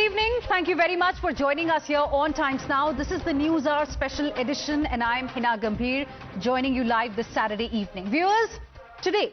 evening. Thank you very much for joining us here on Times Now. This is the Newshour Special Edition and I'm Heena Gambhir joining you live this Saturday evening. Viewers, today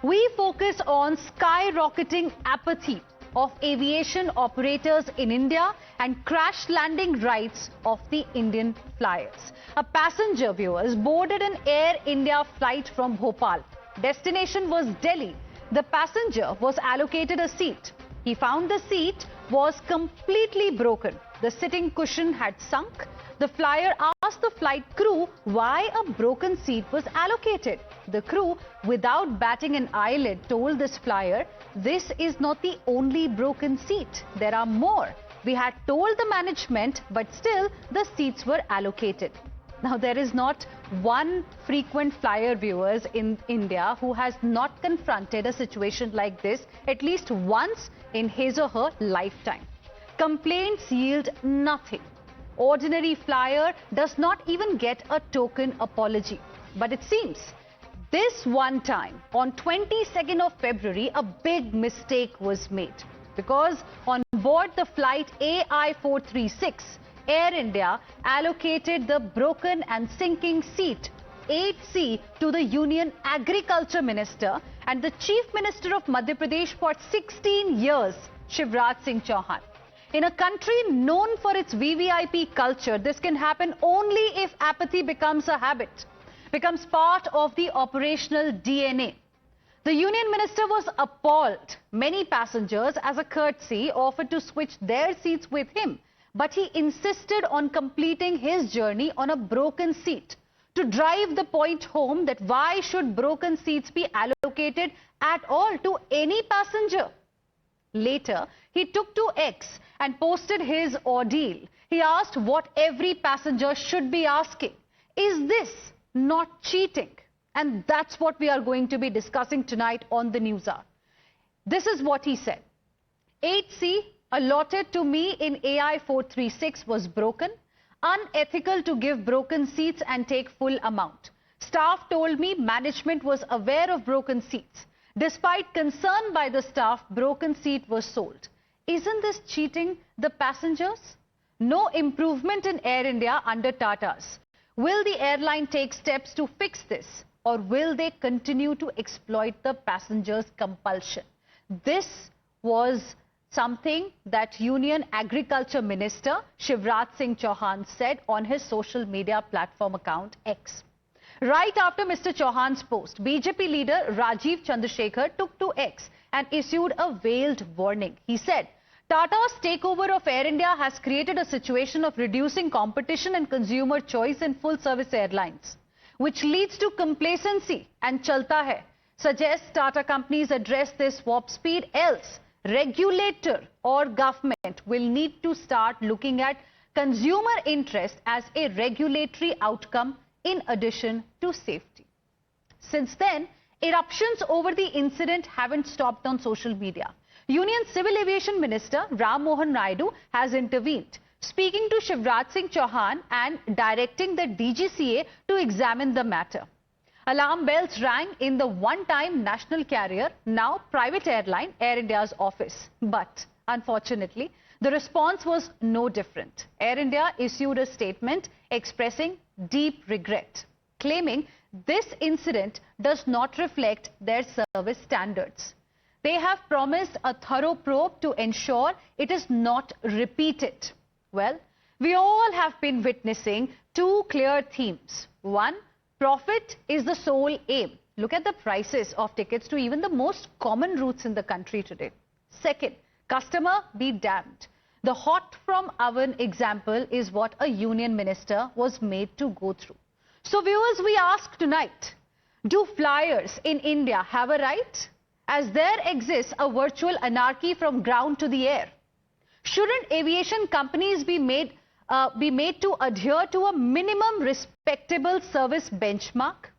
we focus on skyrocketing apathy of aviation operators in India and crash landing rights of the Indian flyers. A passenger, viewers, boarded an Air India flight from Bhopal. Destination was Delhi. The passenger was allocated a seat. He found the seat was completely broken. The sitting cushion had sunk. The flyer asked the flight crew why a broken seat was allocated. The crew, without batting an eyelid, told this flyer, "This is not the only broken seat. There are more. We had told the management, but still the seats were allocated." Now, there is not one frequent flyer, viewers, in India who has not confronted a situation like this at least once in his or her lifetime. Complaints yield nothing. Ordinary flyer does not even get a token apology. But it seems this one time, on 22nd of February, a big mistake was made. Because on board the flight AI436, Air India allocated the broken and sinking seat 8C to the Union Agriculture Minister and the Chief Minister of Madhya Pradesh for 16 years, Shivraj Singh Chouhan. In a country known for its VVIP culture, this can happen only if apathy becomes a habit, becomes part of the operational DNA. The Union Minister was appalled. Many passengers, as a courtesy, offered to switch their seats with him. But he insisted on completing his journey on a broken seat to drive the point home that why should broken seats be allocated at all to any passenger. Later, he took to X and posted his ordeal. He asked what every passenger should be asking. Is this not cheating? And that's what we are going to be discussing tonight on the Newshour. This is what he said. 8C allotted to me in AI436 was broken. Unethical to give broken seats and take full amount. Staff told me management was aware of broken seats. Despite concern by the staff, broken seat was sold. Isn't this cheating the passengers? No improvement in Air India under Tatas. Will the airline take steps to fix this, or will they continue to exploit the passengers' compulsion? This was something that Union Agriculture Minister Shivraj Singh Chouhan said on his social media platform account X. Right after Mr. Chouhan's post, BJP leader Rajiv Chandrasekhar took to X and issued a veiled warning. He said, Tata's takeover of Air India has created a situation of reducing competition and consumer choice in full-service airlines, which leads to complacency and chalta hai. Suggests Tata companies address this warp speed, else regulator or government will need to start looking at consumer interest as a regulatory outcome in addition to safety. Since then, eruptions over the incident haven't stopped on social media. Union Civil Aviation Minister Ram Mohan Naidu has intervened, speaking to Shivraj Singh Chouhan and directing the DGCA to examine the matter. Alarm bells rang in the one-time national carrier, now private airline, Air India's office. But unfortunately, the response was no different. Air India issued a statement expressing deep regret, claiming this incident does not reflect their service standards. They have promised a thorough probe to ensure it is not repeated. Well, we all have been witnessing two clear themes. One, profit is the sole aim. Look at the prices of tickets to even the most common routes in the country today. Second, customer be damned. The hot from oven example is what a union minister was made to go through. So viewers, we ask tonight, do flyers in India have a right? As there exists a virtual anarchy from ground to the air. Shouldn't aviation companies be made to adhere to a minimum respectable service benchmark?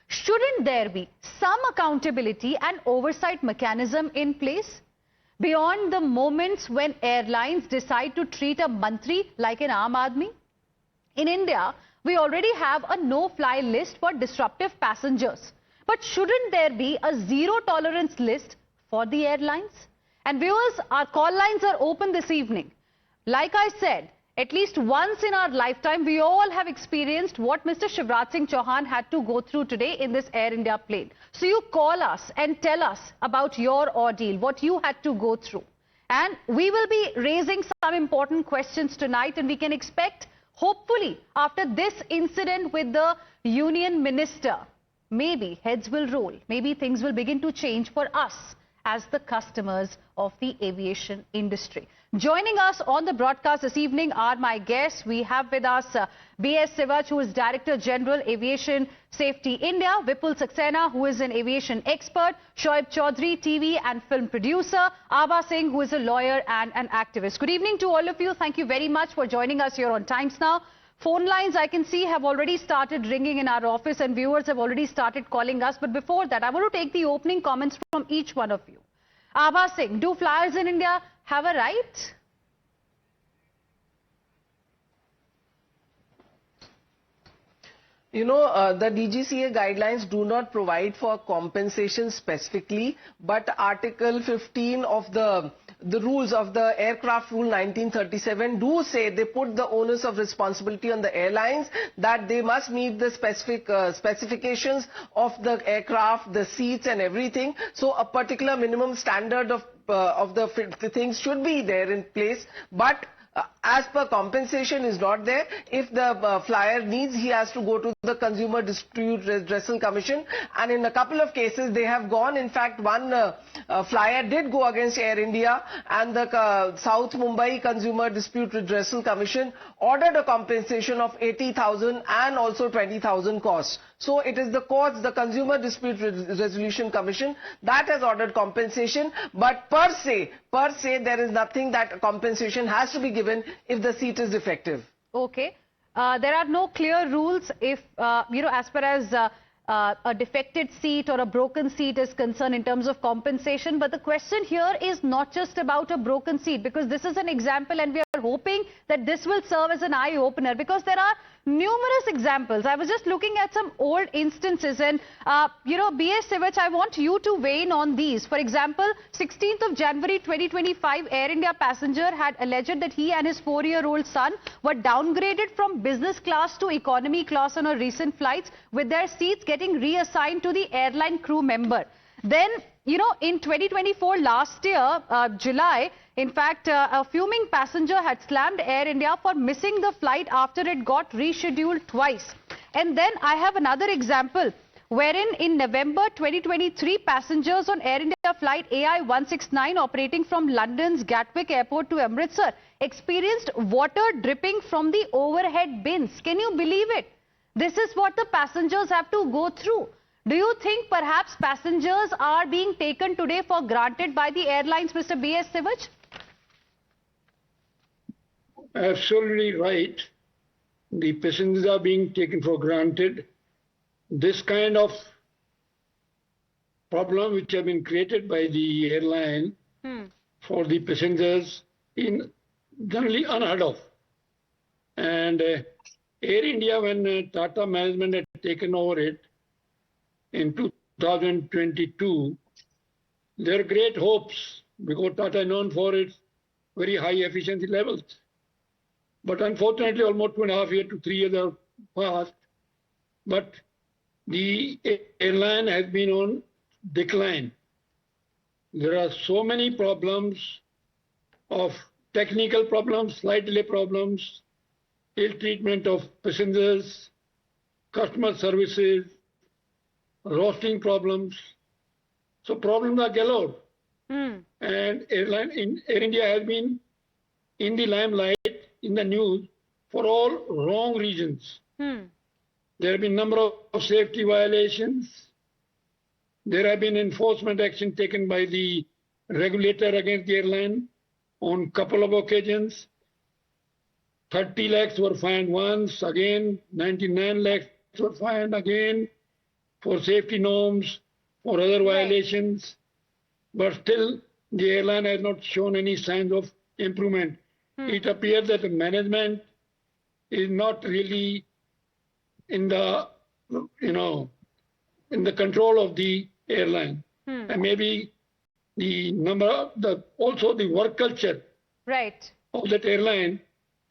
Shouldn't there be some accountability and oversight mechanism in place? Beyond the moments when airlines decide to treat a mantri like an Aam Aadmi? In India, we already have a no-fly list for disruptive passengers. But shouldn't there be a zero-tolerance list for the airlines? And viewers, our call lines are open this evening. Like I said, at least once in our lifetime, we all have experienced what Mr. Shivraj Singh Chouhan had to go through today in this Air India plane. So you call us and tell us about your ordeal, what you had to go through. And we will be raising some important questions tonight, and we can expect, hopefully, after this incident with the union minister, maybe heads will roll, maybe things will begin to change for us as the customers of the aviation industry. Joining us on the broadcast this evening are my guests. We have with us B.S. Siwach, who is Director General, Aviation Safety India; Vipul Saxena, who is an aviation expert; Shoaib Chaudhary, TV and film producer; Abha Singh, who is a lawyer and an activist. Good evening to all of you. Thank you very much for joining us here on Times Now. Phone lines, I can see, have already started ringing in our office, and viewers have already started calling us. But before that, I want to take the opening comments from each one of you. Abha Singh, do flyers in India have a right? You know, the DGCA guidelines do not provide for compensation specifically, but Article 15 of the rules of the Aircraft Rule 1937 do say, they put the onus of responsibility on the airlines that they must meet the specific specifications of the aircraft, the seats and everything. So a particular minimum standard of the things should be there in place, but as per compensation is not there. If the flyer needs, he has to go to the Consumer Dispute Redressal Commission, and in a couple of cases they have gone. In fact, one flyer did go against Air India, and the South Mumbai Consumer Dispute Redressal Commission ordered a compensation of 80,000 and also 20,000 costs. So it is the courts, the Consumer Dispute Resolution Commission, that has ordered compensation, but per se there is nothing that compensation has to be given if the seat is defective. Okay. There are no clear rules if, as far as a defected seat or a broken seat is concerned in terms of compensation. But the question here is not just about a broken seat, because this is an example, and we are hoping that this will serve as an eye-opener, because there are numerous examples. I was just looking at some old instances, and, B.S. Siwach, I want you to weigh in on these. For example, 16th of January 2025, Air India passenger had alleged that he and his 4-year-old son were downgraded from business class to economy class on a recent flights, with their seats getting reassigned to the airline crew member. Then, in 2024, last year, July, in fact, a fuming passenger had slammed Air India for missing the flight after it got rescheduled twice. And then I have another example, wherein in November 2023, passengers on Air India flight AI-169 operating from London's Gatwick Airport to Amritsar experienced water dripping from the overhead bins. Can you believe it? This is what the passengers have to go through. Do you think perhaps passengers are being taken today for granted by the airlines, Mr. B.S. Siwach? Absolutely right. The passengers are being taken for granted. This kind of problem which have been created by the airline for the passengers in generally unheard of. And Air India, when Tata management had taken over it in 2022, there are great hopes, because Tata is known for its very high efficiency levels. But unfortunately, almost 2.5 years to 3 years have passed. But the airline has been on decline. There are so many problems of technical problems, flight delay problems, ill treatment of passengers, customer services, roasting problems. So problems are galore. And Air India has been in the limelight, in the news, for all wrong reasons. There have been a number of safety violations. There have been enforcement action taken by the regulator against the airline on a couple of occasions. 30 lakhs were fined once, again 99 lakhs were fined again for safety norms, for other violations. But still, the airline has not shown any signs of improvement. It appears that the management is not really in the, in the control of the airline. And maybe the also the work culture of that airline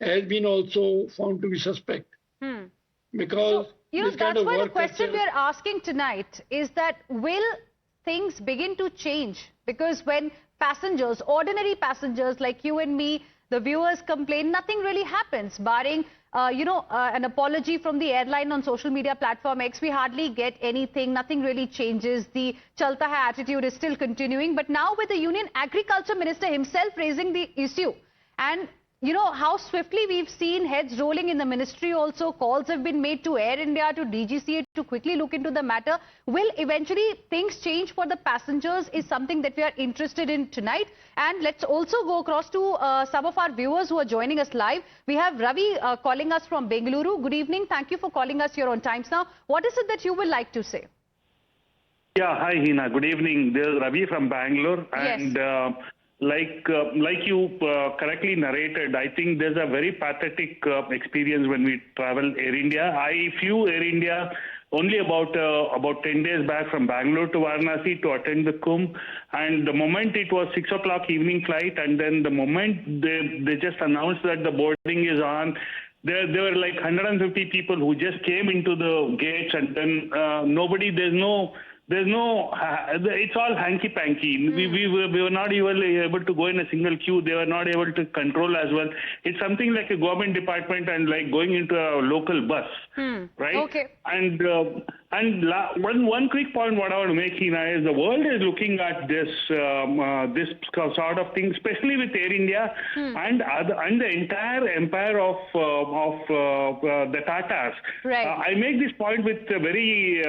has been also found to be suspect. Because that's why the question we are asking tonight is that will things begin to change? Because when passengers, ordinary passengers like you and me, the viewers complain, nothing really happens, barring an apology from the airline on social media platform X. We hardly get anything, nothing really changes. The chalta hai attitude is still continuing. But now with the Union Agriculture Minister himself raising the issue, and how swiftly we've seen heads rolling in the ministry also, calls have been made to Air India, to DGCA to quickly look into the matter. Will eventually things change for the passengers is something that we are interested in tonight. And let's also go across to some of our viewers who are joining us live. We have Ravi calling us from Bengaluru. Good evening. Thank you for calling us here on Times Now. What is it that you would like to say? Yeah, hi Heena. Good evening. This is Ravi from Bangalore. And yes. Like you correctly narrated, I think there's a very pathetic experience when we travel Air India. I flew Air India only about 10 days back from Bangalore to Varanasi to attend the Kumbh, and the moment it was 6 o'clock evening flight, and then the moment they just announced that the boarding is on, there were like 150 people who just came into the gates, and then it's all hanky-panky. We were not even able to go in a single queue. They were not able to control as well. It's something like a government department and like going into a local bus, right? Okay. And one quick point what I want to make, Heena, is the world is looking at this sort of thing, especially with Air India and the entire empire of the Tatas. Right. I make this point with a very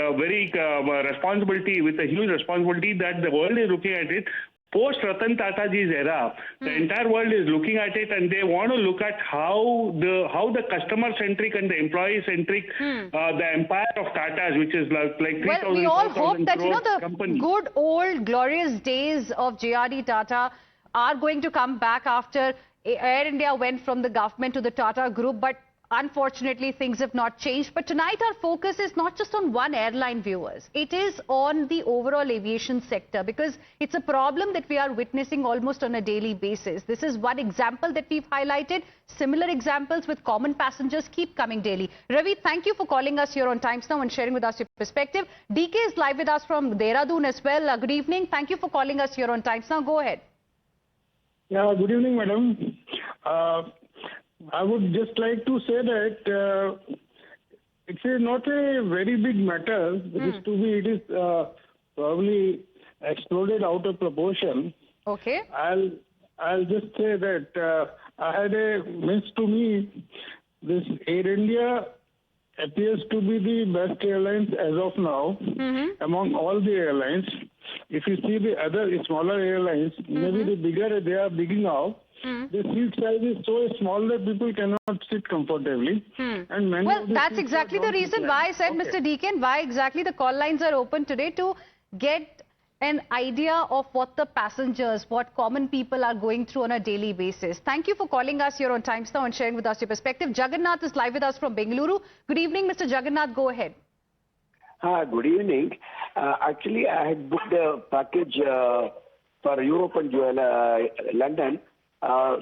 responsibility, with a huge responsibility, that the world is looking at it. Post Ratan Tataji's era, the entire world is looking at it, and they want to look at how the customer-centric and the employee-centric, the empire of Tatas, which is like 3,000, well, we all hope that the company. Good old glorious days of J.R.D. Tata are going to come back after Air India went from the government to the Tata Group, but unfortunately, things have not changed. But tonight, our focus is not just on one airline, viewers. It is on the overall aviation sector, because it's a problem that we are witnessing almost on a daily basis. This is one example that we've highlighted. Similar examples with common passengers keep coming daily. Ravi, thank you for calling us here on Times Now and sharing with us your perspective. DK is live with us from Dehradun as well. Good evening. Thank you for calling us here on Times Now. Go ahead. Yeah, good evening, madam. I would just like to say that it's not a very big matter. It is probably exploded out of proportion. Okay. I'll just say that to me, this Air India appears to be the best airlines as of now among all the airlines. If you see the other smaller airlines, maybe the bigger they are big now. The seat size is so small that people cannot sit comfortably. And well, that's exactly the reason why I said, Mr. Deacon, why exactly the call lines are open today, to get an idea of what the passengers, what common people are going through on a daily basis. Thank you for calling us here on Times Now and sharing with us your perspective. Jagannath is live with us from Bengaluru. Good evening, Mr. Jagannath. Go ahead. Good evening. Actually, I had booked a package for Europe and London.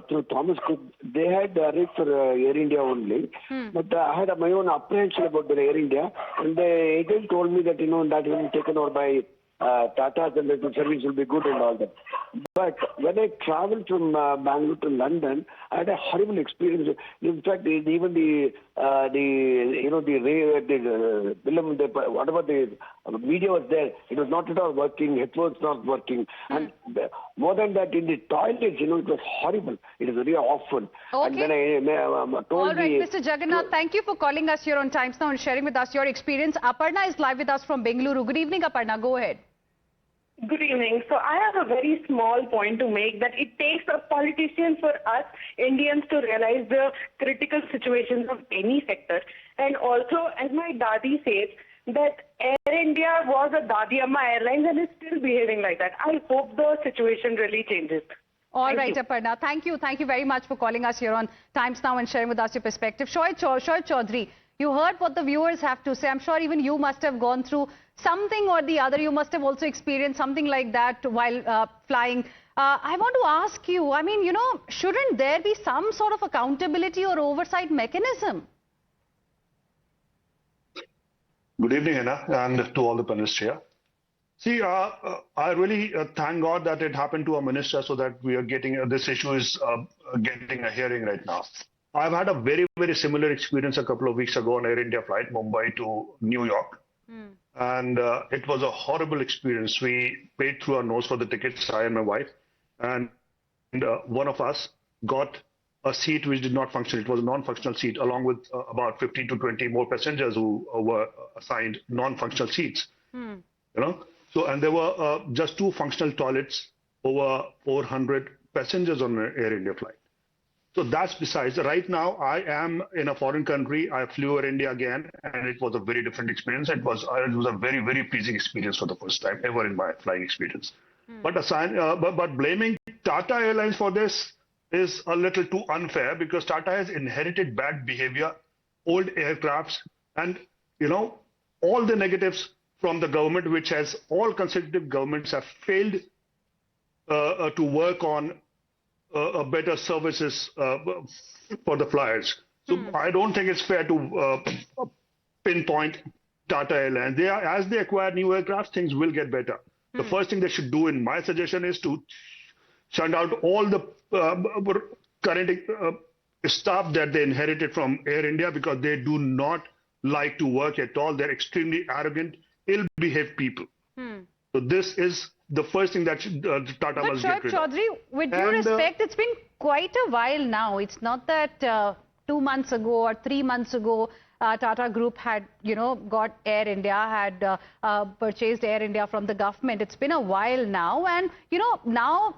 Through Thomas Cook. They had arranged for Air India only, but I had my own apprehension about the Air India, and the agent told me that that will be taken over by Tata, and the service will be good and all that. But when I traveled from Bangalore to London, I had a horrible experience. In fact, even the whatever the media was there, it was not at all working. Headphones not working, and more than that, in the toilets, it was horrible. It was really awful. Okay. And then I told all right, Mr. Jagannath, thank you for calling us here on Times Now and sharing with us your experience. Aparna is live with us from Bengaluru. Good evening, Aparna. Go ahead. Good evening. So I have a very small point to make, that it takes a politician for us Indians to realize the critical situations of any sector. And also, as my Dadi says, that Air India was a Dadi Amma Airlines and is still behaving like that. I hope the situation really changes. All right, Aparna. Thank you. Thank you very much for calling us here on Times Now and sharing with us your perspective. Shoaib Chaudhary, you heard what the viewers have to say. I'm sure even you must have gone through something or the other. You must have also experienced something like that while flying I want to ask you, I mean, shouldn't there be some sort of accountability or oversight mechanism? Good evening, Heena, and to all the panelists here. See, I really thank God that it happened to a minister so that we are getting, this issue is getting a hearing right now. I've had a very, very similar experience a couple of weeks ago on Air India flight, Mumbai to New York. And it was a horrible experience. We paid through our nose for the tickets, I and my wife. And one of us got a seat which did not function. It was a non-functional seat, along with about 15 to 20 more passengers who were assigned non-functional seats. So, and there were just 2 functional toilets over 400 passengers on an Air India flight. So that's besides. Right now, I am in a foreign country. I flew Air India again, and it was a very different experience. It was a very, very pleasing experience for the first time ever in my flying experience. But blaming Tata Airlines for this is a little too unfair, because Tata has inherited bad behavior, old aircrafts, and all the negatives from the government, which has all consecutive governments have failed to work on better services for the flyers. So I don't think it's fair to pinpoint Tata Airlines. As they acquire new aircraft, things will get better. The first thing they should do, in my suggestion, is to send out all the current staff that they inherited from Air India, because they do not like to work at all. They're extremely arrogant, ill-behaved people. So this is the first thing that Tata must get rid of. Chaudhary, with due respect, it's been quite a while now. It's not that 2 months ago or 3 months ago, Tata Group had, got Air India, had purchased Air India from the government. It's been a while now, and, now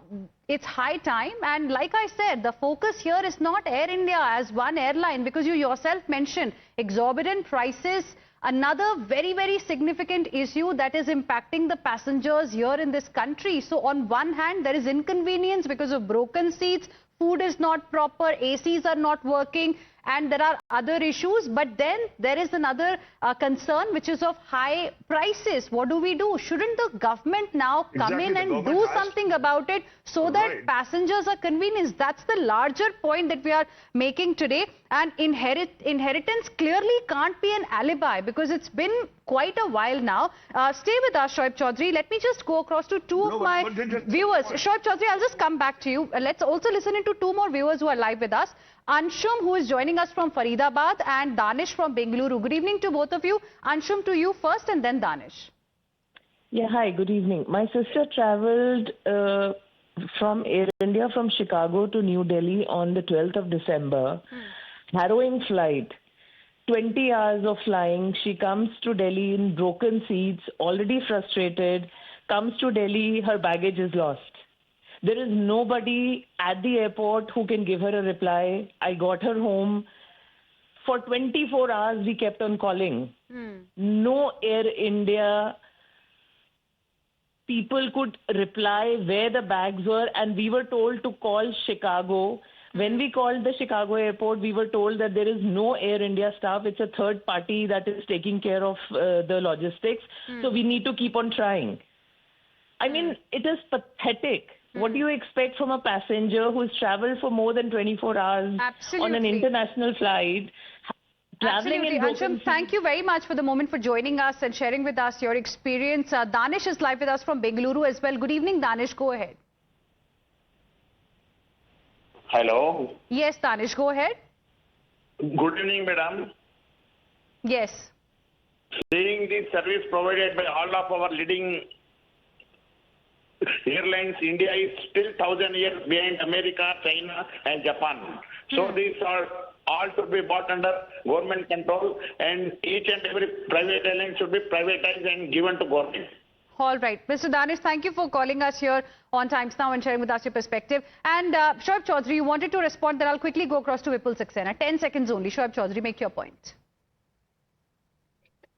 it's high time. And like I said, the focus here is not Air India as one airline, because you yourself mentioned exorbitant prices. Another very, very significant issue that is impacting the passengers here in this country. So on one hand, there is inconvenience because of broken seats, food is not proper, ACs are not working, and there are other issues. But then there is another concern, which is of high prices. What do we do? Shouldn't the government now come in and do something about it so that passengers are convenienced? That's the larger point that we are making today. And inheritance clearly can't be an alibi, because it's been quite a while now. Stay with us, Shoaib Chaudhary. Let me just go across to two of my viewers. Shoaib Chaudhary, I'll just come back to you. Let's also listen into 2 more viewers who are live with us. Anshum, who is joining us from Faridabad, and Danish from Bengaluru. Good evening to both of you. Anshum, to you first, and then Danish. Yeah, hi, good evening. My sister traveled from Air India from Chicago to New Delhi on the 12th of December. Harrowing flight, 20 hours of flying. She comes to Delhi in broken seats, already frustrated, comes to Delhi, her baggage is lost. There is nobody at the airport who can give her a reply. I got her home. For 24 hours, we kept on calling. No Air India people could reply where the bags were, and we were told to call Chicago. When we called the Chicago airport, we were told that there is no Air India staff. It's a third party that is taking care of the logistics. So we need to keep on trying. I mean, it is pathetic. What do you expect from a passenger who's traveled for more than 24 hours on an international flight? Absolutely. Anshum, thank you very much for the moment, for joining us and sharing with us your experience. Danish is live with us from Bengaluru as well. Good evening, Danish. Go ahead. Hello. Yes, Danish, go ahead. Good evening, madam. Yes. Seeing the service provided by all of our leading airlines, India is still 1,000 years behind America, China, and Japan. So these are all to be brought under government control, and each and every private airline should be privatized and given to government. All right. Mr. Danish, thank you for calling us here on Times Now and sharing with us your perspective. And Shoaib Chaudhary, you wanted to respond, then I'll quickly go across to Vipul Saxena. 10 seconds only. Shoaib Chaudhary, make your point.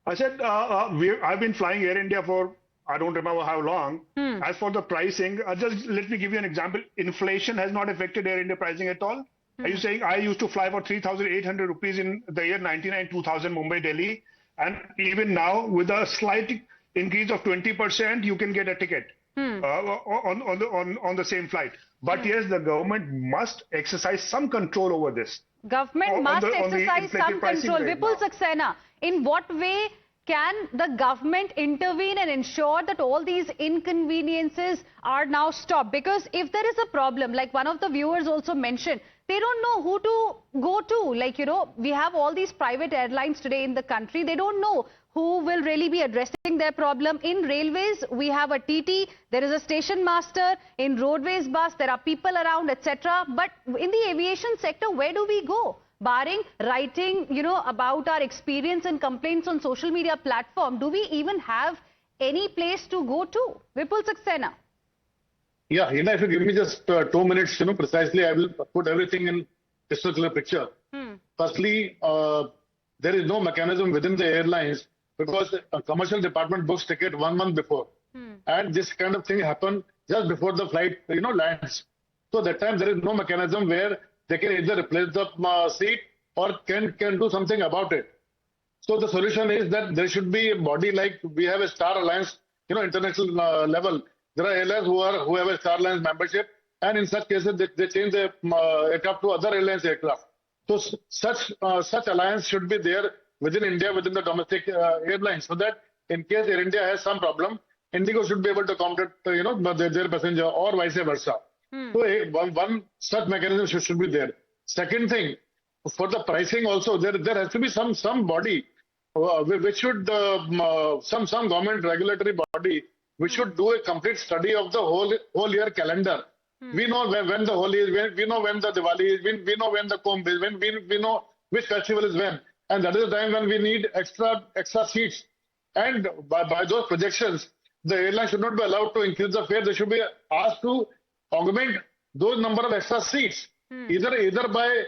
I said I've been flying Air India for I don't remember how long. As for the pricing, just let me give you an example. Inflation has not affected Air India pricing at all. Are you saying I used to fly for 3,800 rupees in the year 99-2000 Mumbai, Delhi, and even now with a slight increase of 20%, you can get a ticket. on the same flight. But yes, the government must exercise some control over this. Government must exercise some control. Right Vipul Saxena, in what way can the government intervene and ensure that all these inconveniences are now stopped? Because if there is a problem, like one of the viewers also mentioned, they don't know who to go to. Like, you know, we have all these private airlines today in the country. They don't know who will really be addressing their problem. In railways, we have a TT, there is a station master. In roadways bus, there are people around, etc. But in the aviation sector, where do we go? Barring writing, you know, about our experience and complaints on social media platform, do we even have any place to go to? Vipul Saxena. Yeah, Heena, if you give me just 2 minutes, you know, precisely, I will put everything in crystal clear picture. Firstly, there is no mechanism within the airlines because a commercial department books ticket 1 month before. And this kind of thing happened just before the flight, you know, lands. So that time there is no mechanism where they can either replace the seat or can do something about it. So the solution is that there should be a body like we have a Star Alliance, you know, international level. There are airlines who have a Star Alliance membership, and in such cases they change the aircraft to other airlines aircraft. So such alliance should be there within India, within the domestic airlines, so that in case Air India has some problem, Indigo should be able to accommodate, you know, their passenger or vice versa. So one such mechanism should be there. Second thing, for the pricing also, there has to be some body which should some government regulatory body which should do a complete study of the whole year calendar. We know when the Holi is, we know when the Diwali is, we know when the Kumbh is, we know which festival is when, and that is the time when we need extra seats. And by those projections, the airline should not be allowed to increase the fare. They should be asked to augment those number of extra seats, either by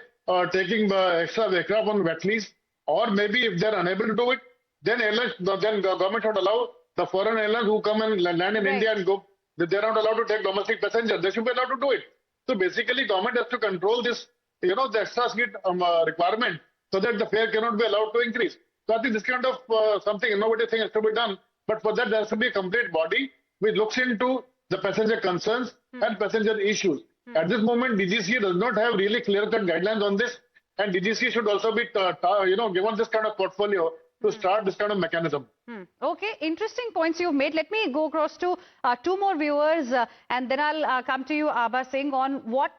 taking extra aircraft on wet lease, or maybe if they are unable to do it, then the government should allow the foreign airlines who come and land in India and go. They are not allowed to take domestic passengers. They should be allowed to do it. So basically, government has to control this, you know, the extra seat requirement, so that the fare cannot be allowed to increase. So I think this kind of something innovative thing has to be done. But for that, there has to be a complete body which looks into the passenger concerns and passenger issues. At this moment, DGCA does not have really clear-cut guidelines on this, and DGCA should also be, you know, given this kind of portfolio to start this kind of mechanism. Okay, interesting points you've made. Let me go across to 2 more viewers, and then I'll come to you, Abha Singh, on what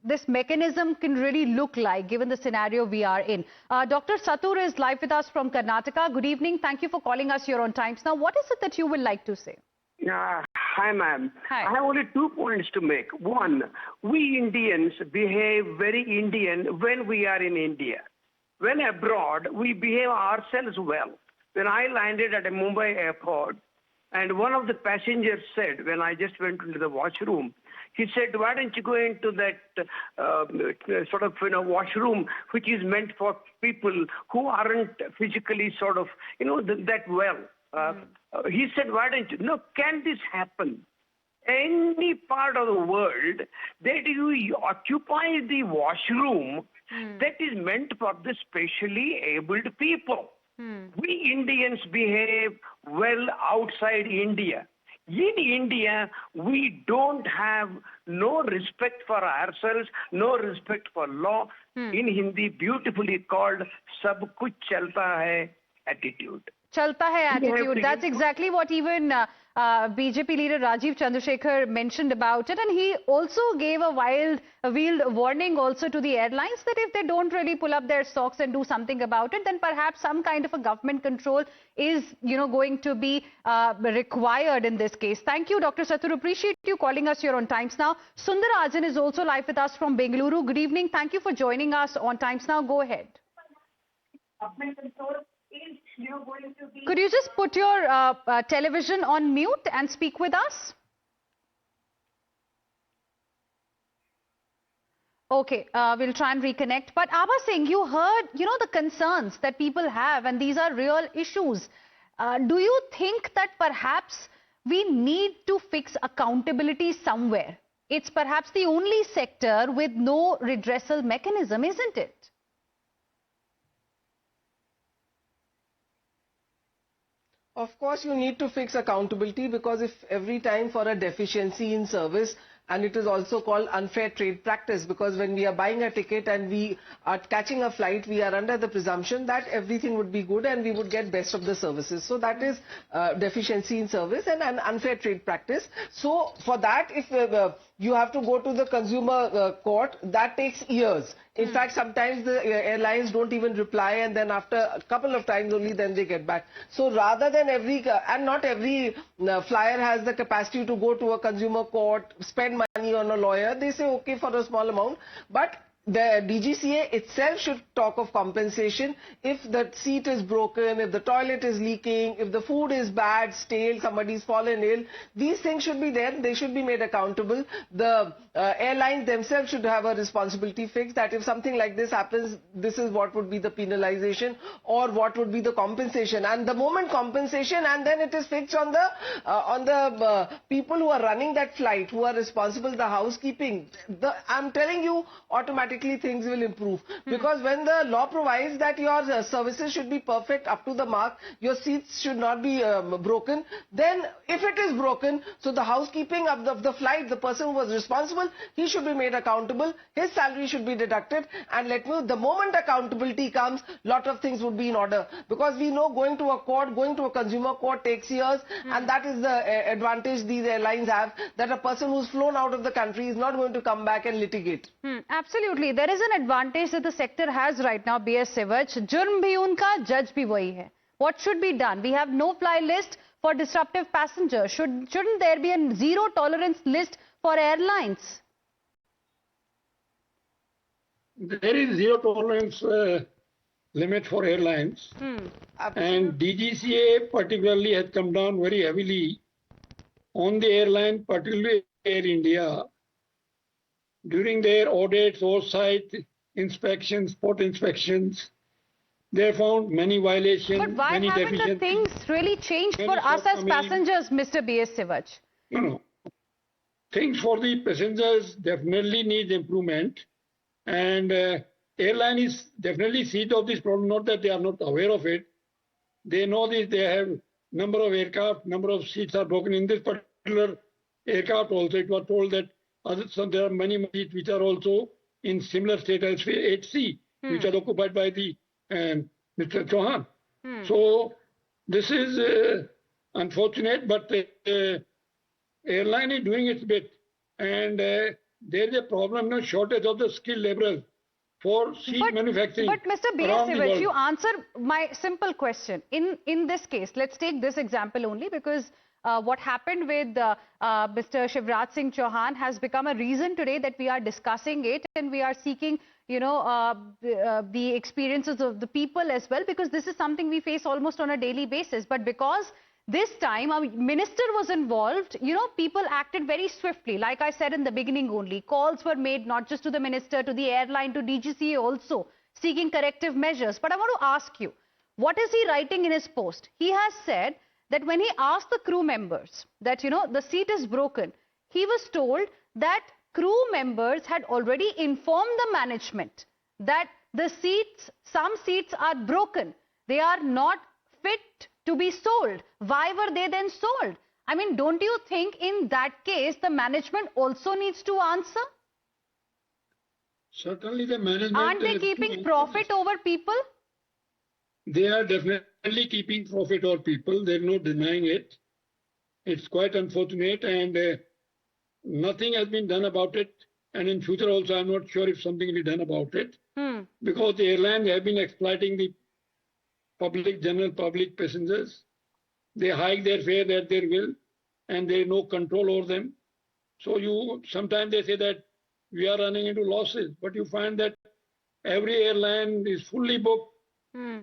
this mechanism can really look like given the scenario we are in. Dr. Satur is live with us from Karnataka. Good evening. Thank you for calling us here on Times Now. What is it that you would like to say? Hi, ma'am. Hi. I have only 2 points to make. One, we Indians behave very Indian when we are in India. When abroad, we behave ourselves well. When I landed at a Mumbai airport, and one of the passengers said, when I just went into the washroom, he said, why don't you go into that sort of, you know, washroom which is meant for people who aren't physically sort of, you know, that well. He said, why don't you? No, can this happen? Any part of the world that you occupy the washroom that is meant for the specially abled people. We Indians behave well outside India. In India, we don't have no respect for ourselves, no respect for law. In Hindi, beautifully called "Sab kuch chalta hai" attitude. Chalta hai attitude. That's exactly what even BJP leader Rajiv Chandrasekhar mentioned about it, and he also gave a veiled warning also to the airlines that if they don't really pull up their socks and do something about it, then perhaps some kind of a government control is, you know, going to be required in this case. Thank you, Dr. Satur. Appreciate you calling us here on Times Now. Sundarajan is also live with us from Bengaluru. Good evening. Thank you for joining us on Times Now. Go ahead. Could you just put your television on mute and speak with us? Okay, we'll try and reconnect. But Abha Singh, you heard, you know, the concerns that people have, and these are real issues. Do you think that perhaps we need to fix accountability somewhere? It's perhaps the only sector with no redressal mechanism, isn't it? Of course, you need to fix accountability, because if every time for a deficiency in service, and it is also called unfair trade practice, because when we are buying a ticket and we are catching a flight, we are under the presumption that everything would be good and we would get best of the services. So that is deficiency in service and an unfair trade practice. So for that, if you have to go to the consumer court, that takes years. In fact, sometimes the airlines don't even reply, and then after a couple of times only then they get back. So rather than and not every flyer has the capacity to go to a consumer court, spend money on a lawyer. They say okay for a small amount, but the DGCA itself should talk of compensation if the seat is broken, if the toilet is leaking, if the food is bad, stale, somebody's fallen ill. These things should be there. They should be made accountable. The airlines themselves should have a responsibility fixed, that if something like this happens, this is what would be the penalization or what would be the compensation. And the moment compensation, and then it is fixed on the people who are running that flight, who are responsible, the housekeeping. I'm telling you, automatically things will improve, because when the law provides that your services should be perfect, up to the mark, your seats should not be broken, then if it is broken, so the housekeeping of the flight, the person who was responsible, he should be made accountable, his salary should be deducted, and the moment accountability comes, lot of things would be in order, because we know going to a court, going to a consumer court takes years, and that is the advantage these airlines have, that a person who's flown out of the country is not going to come back and litigate. Absolutely. There is an advantage that the sector has right now, B.S. Siwach. Jurm bhi unka, judge bhi wahi hai. What should be done? We have no-fly list for disruptive passengers. Shouldn't there be a zero-tolerance list for airlines? There is zero-tolerance limit for airlines. And DGCA particularly has come down very heavily on the airline, particularly Air India. During their audits, oversight, inspections, port inspections, they found many violations. But why haven't the things really changed for us as passengers, Mr. B.S. Siwach? No. Things for the passengers definitely need improvement. And airline is definitely seat of this problem, not that they are not aware of it. They know this, they have number of aircraft, number of seats are broken. In this particular aircraft also, it was told that there are many seats which are also in similar state as 8C, which are occupied by the Mr. Chouhan. So this is unfortunate, but airline is doing its bit, and there is a problem, no shortage of the skilled laborers for seat manufacturing. But Mr. B.S. Siwach, you answer my simple question. In this case, let's take this example only, because what happened with Mr. Shivraj Singh Chouhan has become a reason today that we are discussing it, and we are seeking, the experiences of the people as well, because this is something we face almost on a daily basis. But because this time a minister was involved, people acted very swiftly. Like I said in the beginning only, calls were made not just to the minister, to the airline, to DGCA also, seeking corrective measures. But I want to ask you, what is he writing in his post? He has said that when he asked the crew members that, the seat is broken, he was told that crew members had already informed the management that some seats are broken. They are not fit to be sold. Why were they then sold? I mean, don't you think in that case the management also needs to answer? Certainly the management... Aren't they keeping profit over people? They are definitely keeping profit over people. They're not denying it. It's quite unfortunate, and nothing has been done about it. And in future also, I'm not sure if something will be done about it. Because the airlines have been exploiting the general public passengers. They hike their fare at their will, and there is no control over them. So sometimes they say that we are running into losses, but you find that every airline is fully booked.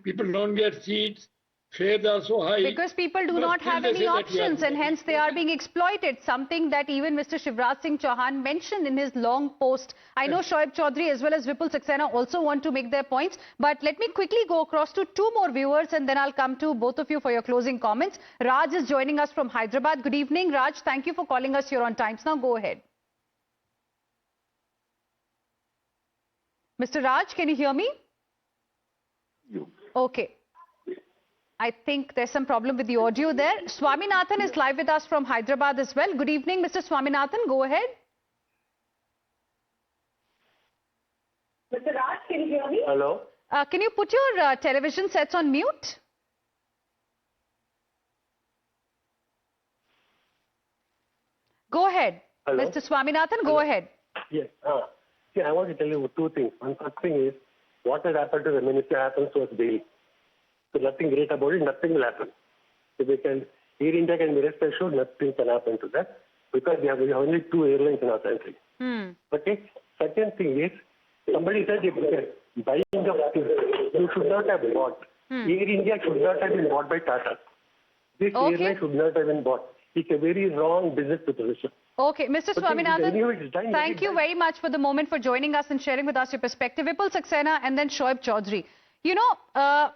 People don't get seats. Fares are so high. Because people do not have any options, and hence they are being exploited. Something that even Mr. Shivraj Singh Chouhan mentioned in his long post. I know Shoaib Chaudhary as well as Vipul Saxena also want to make their points. But let me quickly go across to two more viewers, and then I'll come to both of you for your closing comments. Raj is joining us from Hyderabad. Good evening, Raj. Thank you for calling us here on Times Now. Go ahead. Mr. Raj, can you hear me? Okay. I think there's some problem with the audio there. Swaminathan is live with us from Hyderabad as well. Good evening, Mr. Swaminathan. Go ahead. Mr. Raj, can you hear me? Hello. Can you put your television sets on mute? Go ahead. Hello? Mr. Swaminathan, go ahead. Yes. See, I want to tell you two things. One first thing is, what has happened to the minister happens to us daily. So nothing great about it, nothing will happen. If we can, Air India can be rest assured, nothing can happen to that because we have only 2 airlines in our country. Okay. Second thing is, somebody said if buying of things, you should not have bought. Air India should not have been bought by Tata. This airline should not have been bought. It's a very wrong business proposition. Okay, Mr. Swaminathan, thank you very much for the moment for joining us and sharing with us your perspective. Vipul Saxena and then Shoaib Chaudhary. You know,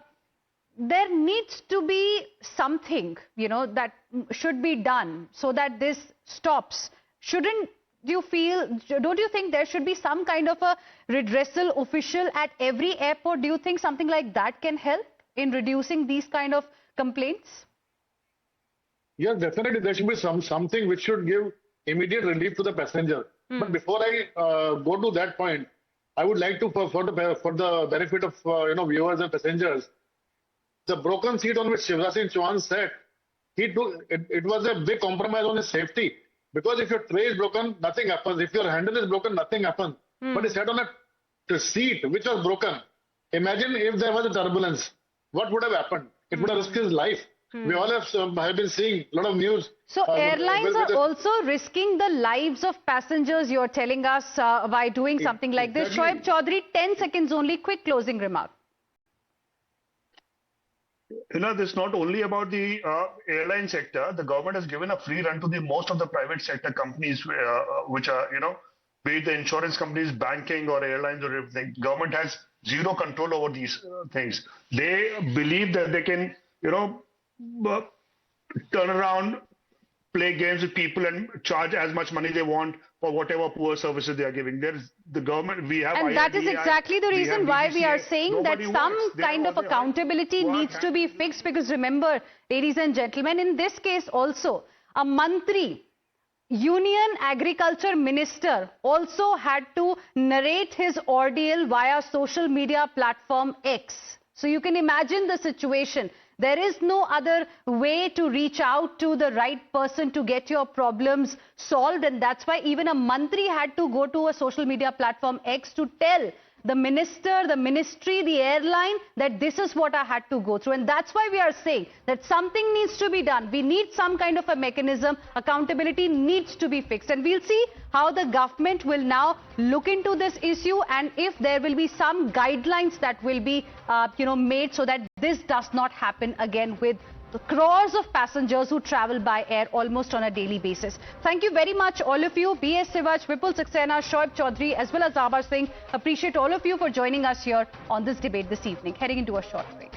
there needs to be something, you know, that should be done so that this stops. Don't you think there should be some kind of a redressal official at every airport? Do you think something like that can help in reducing these kind of complaints? Yes, definitely there should be something which should give immediate relief to the passenger. But before I go to that point, I would like to, for the benefit of viewers and passengers, the broken seat on which Shivraj Singh Chouhan sat, it was a big compromise on his safety. Because if your tray is broken, nothing happens. If your handle is broken, nothing happens. But he sat on a seat which was broken. Imagine if there was a turbulence, what would have happened? It would have risked his life. We all have been seeing a lot of news. So airlines are also risking the lives of passengers, you're telling us, by doing something like this. Shoaib Chaudhary, 10 seconds only, quick closing remark. You know, this is not only about the airline sector. The government has given a free run to most of the private sector companies, which are, be it the insurance companies, banking or airlines or everything. Government has zero control over these things. They believe that they can, turn around, play games with people and charge as much money they want for whatever poor services they are giving. There is the government, we have... And that is exactly the reason why we are saying that some kind of accountability needs to be fixed, because remember, ladies and gentlemen, in this case also, a mantri, Union Agriculture Minister, also had to narrate his ordeal via social media platform X. So you can imagine the situation. There is no other way to reach out to the right person to get your problems solved, and that's why even a mantri had to go to a social media platform X to tell the minister, the ministry, the airline that this is what I had to go through. And that's why we are saying that something needs to be done. We need some kind of a mechanism. Accountability needs to be fixed. And we'll see how the government will now look into this issue and if there will be some guidelines that will be made so that this does not happen again with the crores of passengers who travel by air almost on a daily basis. Thank you very much, all of you. B.S. Siwach, Vipul Saxena, Shoaib Chaudhary, as well as Abha Singh. Appreciate all of you for joining us here on this debate this evening. Heading into a short break.